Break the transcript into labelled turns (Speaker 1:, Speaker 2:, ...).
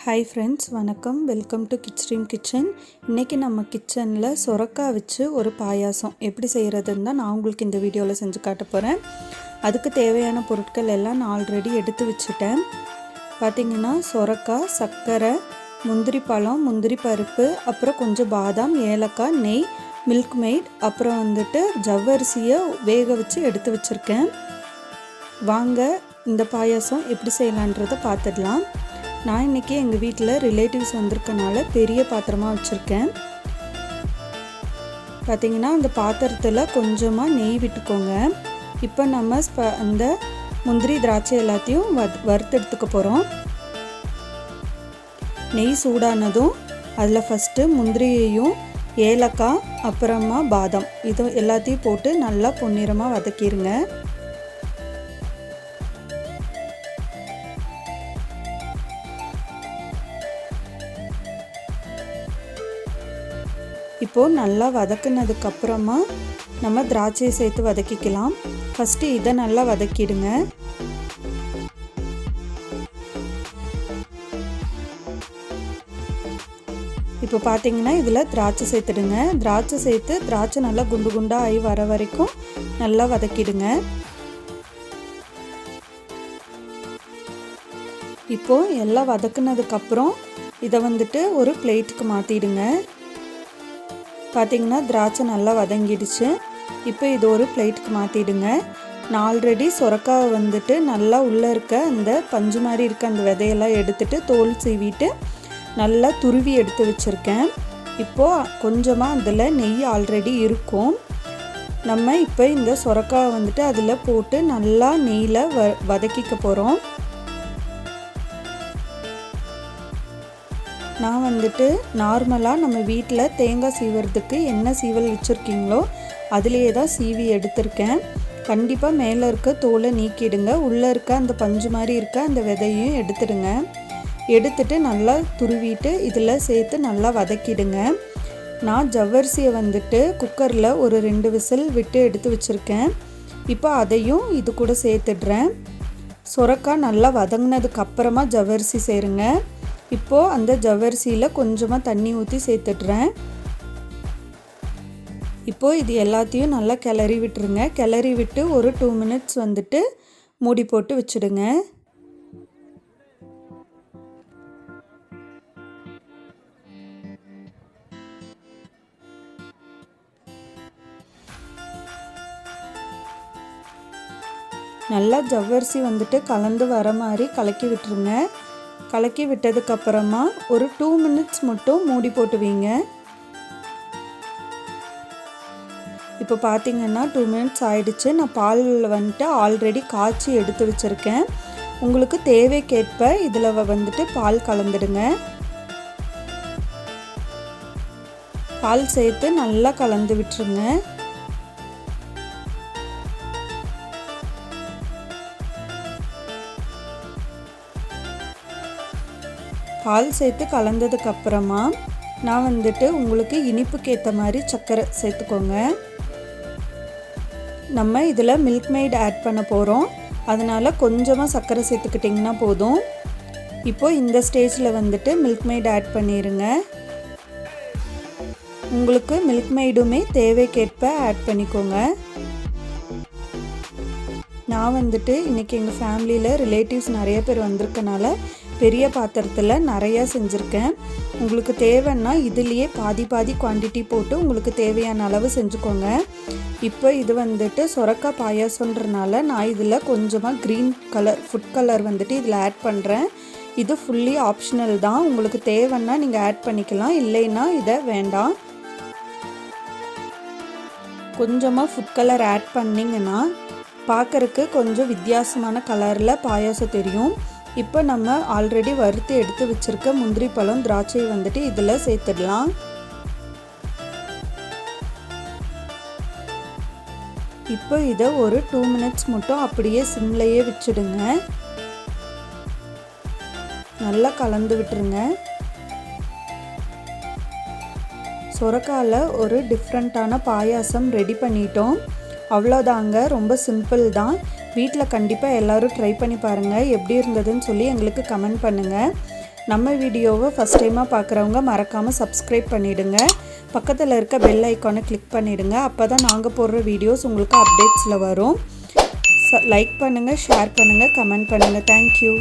Speaker 1: Hi friends, வணக்கம். Welcome to Kidstream kitchen. இன்றைக்கி நம்ம கிச்சனில் சொரக்காய் வச்சு ஒரு பாயாசம் எப்படி செய்கிறதுன்னு தான் நான் உங்களுக்கு இந்த வீடியோவில் செஞ்சு காட்ட போகிறேன். அதுக்கு தேவையான பொருட்கள் எல்லாம் நான் ஆல்ரெடி எடுத்து வச்சுட்டேன். பார்த்திங்கன்னா சொரக்காய், சர்க்கரை, முந்திரி பழம், முந்திரி பருப்பு, அப்புறம் கொஞ்சம் பாதாம், ஏலக்காய், நெய், மில்க் மெய்ட், அப்புறம் ஜவ்வரிசியை வேக வச்சு எடுத்து வச்சுருக்கேன். வாங்க இந்த பாயாசம் எப்படி செய்யலான்றதை பார்த்துடலாம். நான் இன்றைக்கி எங்கள் வீட்டில் ரிலேட்டிவ்ஸ் வந்திருக்கனால பெரிய பாத்திரமாக வச்சுருக்கேன். பார்த்திங்கன்னா அந்த பாத்திரத்தில் கொஞ்சமாக நெய் விட்டுக்கோங்க. இப்போ நம்ம அந்த முந்திரி திராட்சை எல்லாத்தையும் வறுத்தெடுத்துக்க போகிறோம். நெய் சூடானதும் அதில் ஃபஸ்ட்டு முந்திரியையும் ஏலக்காய் அப்புறமா பாதாம் இது எல்லாத்தையும் போட்டு நல்லா பொன்னிறமாக வதக்கிடுங்க. இப்போது நல்லா வதக்குனதுக்கப்புறமா நம்ம திராட்சையை சேர்த்து வதக்கிக்கலாம். ஃபஸ்ட்டு இதை நல்லா வதக்கிடுங்க. இப்போ பார்த்தீங்கன்னா இதில் திராட்சை சேர்த்துடுங்க. திராட்சை சேர்த்து திராட்சை நல்லா குண்டு குண்டாக ஆகி வர வரைக்கும் நல்லா வதக்கிடுங்க. இப்போது எல்லாம் வதக்குனதுக்கப்புறம் இதை ஒரு பிளேட்டுக்கு மாற்றிடுங்க. பார்த்திங்கன்னா திராட்சை நல்லா வதங்கிடுச்சு. இப்போ இது ஒரு பிளேட்டுக்கு மாற்றிடுங்க. நான் ஆல்ரெடி சொரக்காவை நல்லா உள்ளே இருக்க அந்த பஞ்சு மாதிரி இருக்க அந்த விதையெல்லாம் எடுத்துகிட்டு தோல் சீவிட்டு நல்லா துருவி எடுத்து வச்சுருக்கேன். இப்போது கொஞ்சமாக அதில் நெய் ஆல்ரெடி இருக்கும். நம்ம இப்போ இந்த சொரக்காவை அதில் போட்டு நல்லா நெய்யில் வதக்கிக்க போகிறோம். நான் நார்மலாக நம்ம வீட்டில் தேங்காய் சீவுறதுக்கு என்ன சீவல் வச்சுருக்கீங்களோ அதுலேயே தான் சீவி எடுத்திருக்கேன். கண்டிப்பாக மேலே இருக்க தோலை நீக்கிடுங்க. உள்ளே இருக்க அந்த பஞ்சு மாதிரி இருக்க அந்த விதையும் எடுத்துடுங்க. எடுத்துட்டு நல்லா துருவிட்டு இதில் சேர்த்து நல்லா வதக்கிடுங்க. நான் ஜவ்வரிசியை குக்கரில் ஒரு 2 விசில் விட்டு எடுத்து வச்சுருக்கேன். இப்போ அதையும் இது கூட சேர்த்துடுறேன். சொரக்காய் நல்லா வதங்கினதுக்கப்புறமா ஜவ்வரிசி சேருங்க. இப்போது அந்த ஜவ்வரிசியில் கொஞ்சமாக தண்ணி ஊற்றி சேர்த்துடுறேன். இப்போது இது எல்லாத்தையும் நல்லா கிளறி விட்டுருங்க. கிளறி விட்டு ஒரு 2 மினிட்ஸ் மூடி போட்டு வச்சுடுங்க. நல்லா ஜவ்வரிசி கலந்து வர மாதிரி கலக்கி விட்டுருங்க. கலக்கி விட்டதுக்கப்புறமா ஒரு 2 மினிட்ஸ் மட்டும் மூடி போட்டு வைங்க. இப்போ பார்த்தீங்கன்னா 2 மினிட்ஸ் ஆயிடுச்சு. நான் பால் ஆல்ரெடி காய்ச்சி எடுத்து வச்சுருக்கேன். உங்களுக்கு தேவைக்கேற்ப இதில் பால் கலந்துடுங்க. பால் சேர்த்து நல்லா கலந்து விட்டுருங்க. பால் சேர்த்து கலந்ததுக்கப்புறமா நான் உங்களுக்கு இனிப்புக்கு ஏற்ற மாதிரி சர்க்கரை சேர்த்துக்கோங்க. நம்ம இதில் மில்க் மெய்ட் ஆட் பண்ண போகிறோம். அதனால் கொஞ்சமாக சர்க்கரை சேர்த்துக்கிட்டிங்கன்னா போதும். இப்போது இந்த ஸ்டேஜில் மில்க் மெய்ட் ஆட் பண்ணிடுங்க. உங்களுக்கு மில்க் மெய்டுமே தேவைக்கேற்ப ஆட் பண்ணிக்கோங்க. நான் இன்றைக்கி எங்கள் ஃபேமிலியில் ரிலேட்டிவ்ஸ் நிறைய பேர் வந்திருக்கனால பெரிய பாத்திரத்தில் நிறையா செஞ்சுருக்கேன். உங்களுக்கு தேவைன்னா இதுலேயே பாதி குவான்டிட்டி போட்டு உங்களுக்கு தேவையான அளவு செஞ்சுக்கோங்க. இப்போ இது சொரக்காய் பாயாசன்றனால நான் இதில் கொஞ்சமாக க்ரீன் கலர் ஃபுட் கலர் இதில் ஆட் பண்ணுறேன். இது ஃபுல்லி ஆப்ஷனல் தான். உங்களுக்கு தேவைன்னா நீங்கள் ஆட் பண்ணிக்கலாம், இல்லைன்னா இதை வேண்டாம். கொஞ்சமாக ஃபுட் கலர் ஆட் பண்ணிங்கன்னா பார்க்குறக்கு கொஞ்சம் வித்தியாசமான கலரில் பாயாசம் தெரியும். இப்போ நம்ம ஆல்ரெடி வறுத்து எடுத்து வச்சுருக்க முந்திரி பழம், திராட்சை இதில் சேர்த்துடலாம். இப்போ இதை ஒரு 2 மினிட்ஸ் மட்டும் அப்படியே சிம்லையே வச்சுடுங்க. நல்லா கலந்து விட்டுருங்க. சொரக்காயில் ஒரு டிஃப்ரெண்ட்டான பாயாசம் ரெடி பண்ணிட்டோம். அவ்வளோதாங்க, ரொம்ப சிம்பிள் தான். வீட்டில் கண்டிப்பாக எல்லோரும் ட்ரை பண்ணி பாருங்கள். எப்படி இருந்ததுன்னு சொல்லி எங்களுக்கு கமெண்ட் பண்ணுங்கள். நம்ம வீடியோவை ஃபஸ்ட் டைமாக பார்க்குறவங்க மறக்காமல் சப்ஸ்கிரைப் பண்ணிவிடுங்க. பக்கத்தில் இருக்க பெல் ஐக்கானை கிளிக் பண்ணிவிடுங்க. அப்போ தான் நாங்கள் போடுற வீடியோஸ் உங்களுக்கு அப்டேட்ஸில் வரும். லைக் பண்ணுங்கள், ஷேர் பண்ணுங்கள், கமெண்ட் பண்ணுங்கள். தேங்க்யூ.